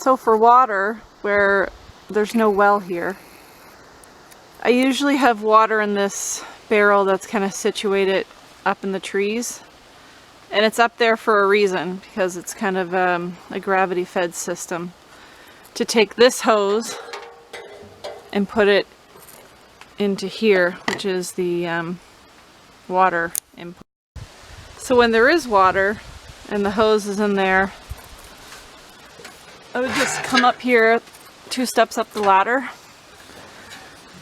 So for water, where there's no well here, I usually have water in this barrel that's kind of situated up in the trees. And it's up there for a reason, because it's kind of a gravity-fed system. To take this hose and put it into here, which is the water input. So when there is water and the hose is in there, I would just come up here 2 steps up the ladder,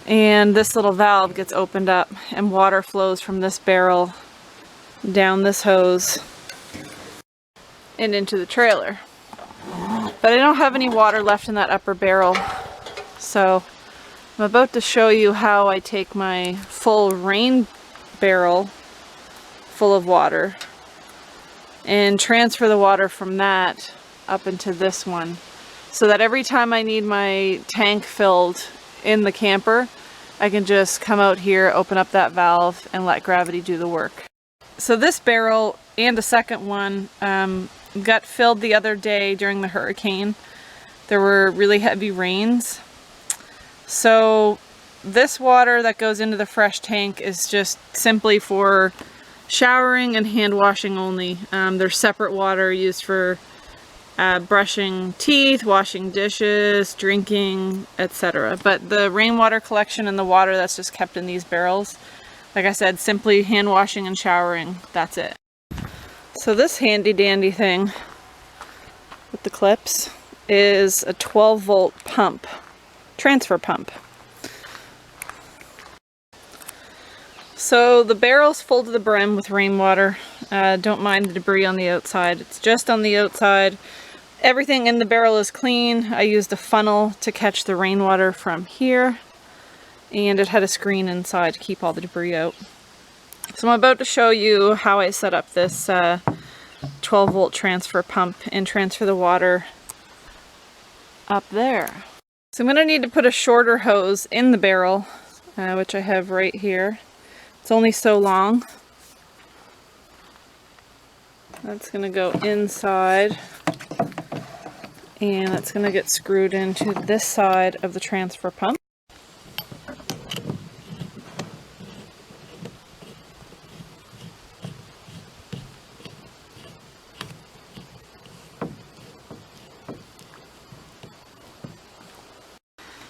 and this little valve gets opened up and water flows from this barrel down this hose and into the trailer. But I don't have any water left in that upper barrel, so I'm about to show you how I take my full rain barrel full of water and transfer the water from that up into this one, so that every time I need my tank filled in the camper, I can just come out here, open up that valve, and let gravity do the work. So this barrel and a second one got filled the other day during the hurricane. There were really heavy rains. So this water that goes into the fresh tank is just simply for showering and hand washing only. There's separate water used for brushing teeth, washing dishes, drinking, etc. But the rainwater collection and the water that's just kept in these barrels, like I said, simply hand washing and showering, that's it. So this handy dandy thing with the clips is a 12-volt pump, transfer pump. So the barrel's full to the brim with rainwater. Don't mind the debris on the outside. It's just on the outside. Everything in the barrel is clean. I used a funnel to catch the rainwater from here, and it had a screen inside to keep all the debris out. So I'm about to show you how I set up this 12-volt transfer pump and transfer the water up there. So I'm going to need to put a shorter hose in the barrel, which I have right here. It's only so long. That's going to go inside, and it's going to get screwed into this side of the transfer pump.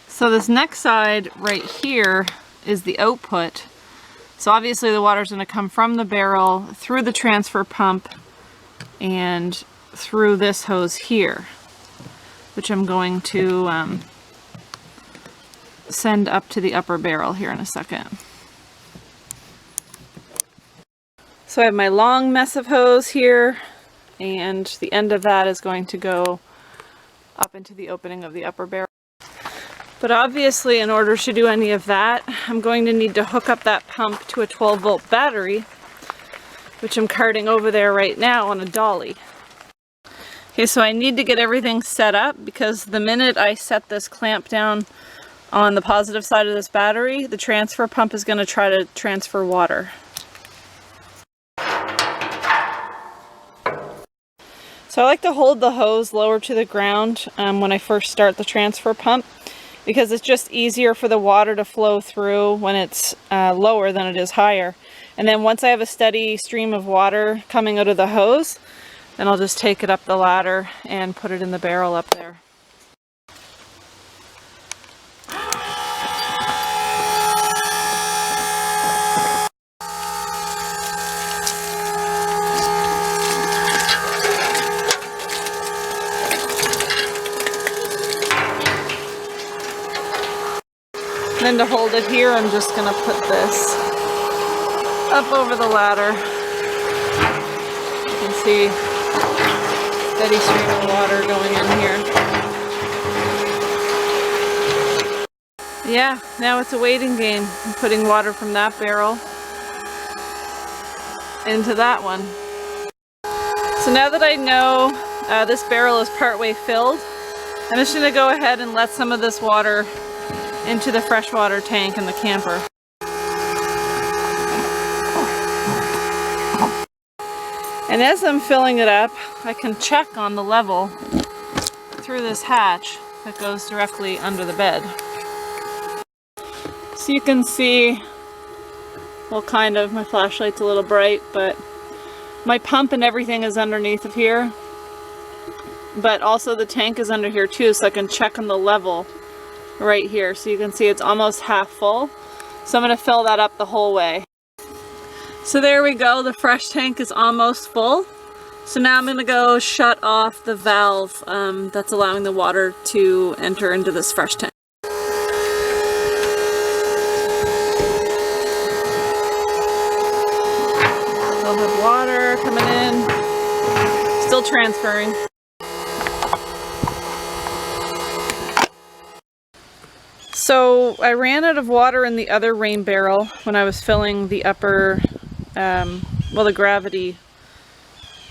So this next side right here is the output. So obviously the water is going to come from the barrel through the transfer pump and through this hose here, which I'm going to send up to the upper barrel here in a second. So I have my long mess of hose here, and the end of that is going to go up into the opening of the upper barrel. But obviously, in order to do any of that, I'm going to need to hook up that pump to a 12-volt battery, which I'm carting over there right now on a dolly. Okay, so I need to get everything set up, because the minute I set this clamp down on the positive side of this battery, the transfer pump is going to try to transfer water. So I like to hold the hose lower to the ground when I first start the transfer pump, because it's just easier for the water to flow through when it's lower than it is higher. And then once I have a steady stream of water coming out of the hose, then I'll just take it up the ladder and put it in the barrel up there. Then to hold it here, I'm just going to put this up over the ladder. You can see steady stream of water going in here. Yeah, now it's a waiting game. I'm putting water from that barrel into that one. So now that I know this barrel is partway filled, I'm just going to go ahead and let some of this water into the freshwater tank in the camper. And as I'm filling it up, I can check on the level through this hatch that goes directly under the bed. So you can see, well, kind of, my flashlight's a little bright, but my pump and everything is underneath of here. But also the tank is under here too, so I can check on the level right here. So you can see it's almost half full. So I'm going to fill that up the whole way. So there we go, the fresh tank is almost full. So now I'm going to go shut off the valve that's allowing the water to enter into this fresh tank. Still have water coming in, still transferring. So I ran out of water in the other rain barrel when I was filling the upper, well, the gravity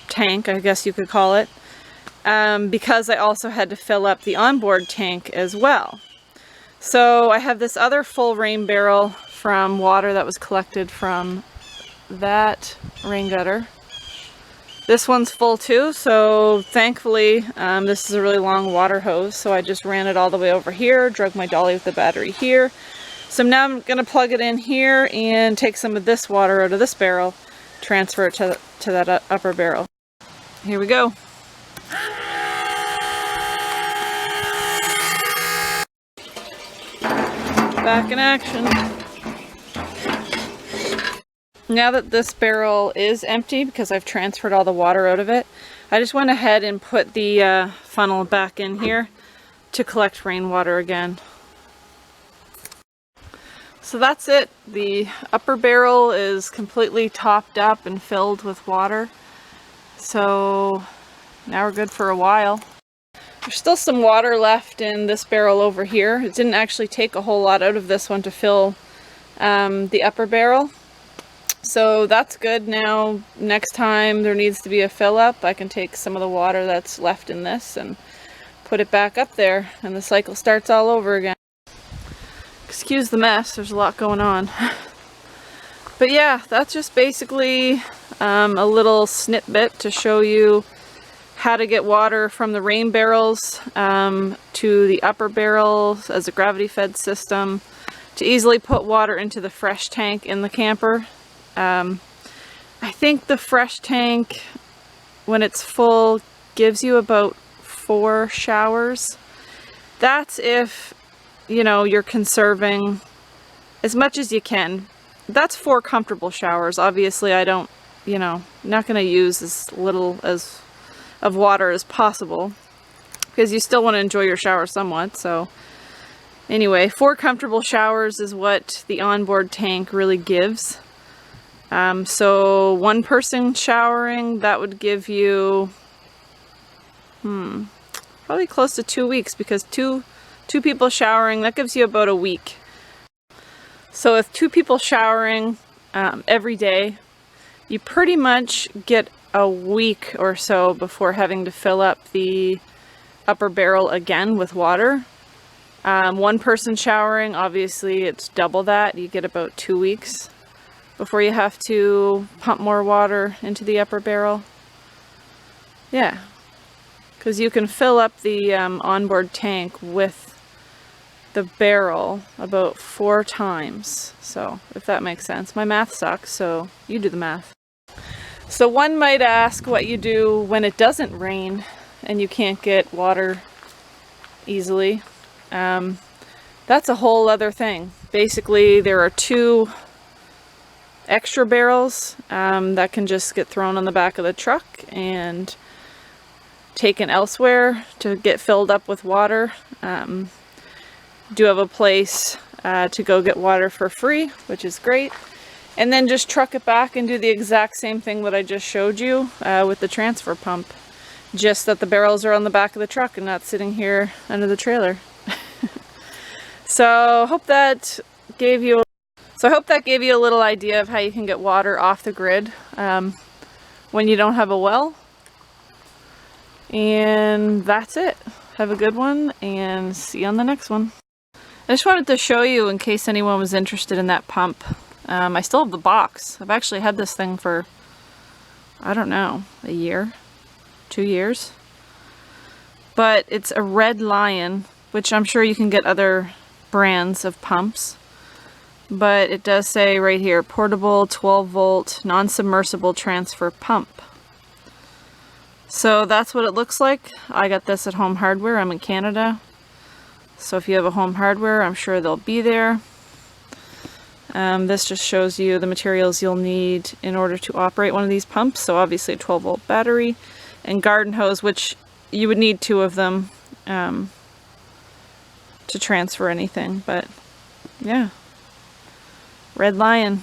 tank, I guess you could call it, because I also had to fill up the onboard tank as well. So I have this other full rain barrel from water that was collected from that rain gutter. This one's full too, so thankfully this is a really long water hose, so I just ran it all the way over here, drug my dolly with the battery here. So now I'm going to plug it in here and take some of this water out of this barrel, transfer it to that upper barrel. Here we go. Back in action. Now that this barrel is empty, because I've transferred all the water out of it, I just went ahead and put the funnel back in here to collect rainwater again. So that's it. The upper barrel is completely topped up and filled with water. So now we're good for a while. There's still some water left in this barrel over here. It didn't actually take a whole lot out of this one to fill the upper barrel. So that's good. Now next time there needs to be a fill up, I can take some of the water that's left in this and put it back up there, and the cycle starts all over again. Excuse the mess, there's a lot going on. But yeah, that's just basically a little snippet to show you how to get water from the rain barrels to the upper barrels as a gravity fed system, to easily put water into the fresh tank in the camper. I think the fresh tank, when it's full, gives you about 4 showers. That's if, you know, you're conserving as much as you can. That's 4 comfortable showers. Obviously, I don't, you know, not going to use as little as of water as possible, because you still want to enjoy your shower somewhat. So anyway, 4 comfortable showers is what the onboard tank really gives. So 1 person showering, that would give you probably close to 2 weeks, because two people showering, that gives you about a week. So with 2 people showering every day, you pretty much get a week or so before having to fill up the upper barrel again with water. 1 person showering, obviously it's double that. You get about 2 weeks before you have to pump more water into the upper barrel. Yeah, because you can fill up the onboard tank with the barrel about 4 times. So if that makes sense. My math sucks, so you do the math. So one might ask what you do when it doesn't rain and you can't get water easily. That's a whole other thing. Basically, there are 2 extra barrels that can just get thrown on the back of the truck and taken elsewhere to get filled up with water. Do have a place to go get water for free, which is great. And then just truck it back and do the exact same thing that I just showed you with the transfer pump. Just that the barrels are on the back of the truck and not sitting here under the trailer. So I hope that gave you a little idea of how you can get water off the grid when you don't have a well. And that's it. Have a good one and see you on the next one. I just wanted to show you in case anyone was interested in that pump. I still have the box. I've actually had this thing for, I don't know, a year, 2 years. but it's a Red Lion, which I'm sure you can get other brands of pumps. But it does say right here, portable 12 volt non-submersible transfer pump. So that's what it looks like. I got this at Home Hardware. I'm in Canada. So if you have a Home Hardware, I'm sure they'll be there. This just shows you the materials you'll need in order to operate one of these pumps. So obviously a 12 volt battery and garden hose, which you would need 2 of them to transfer anything. But yeah, Red Lion.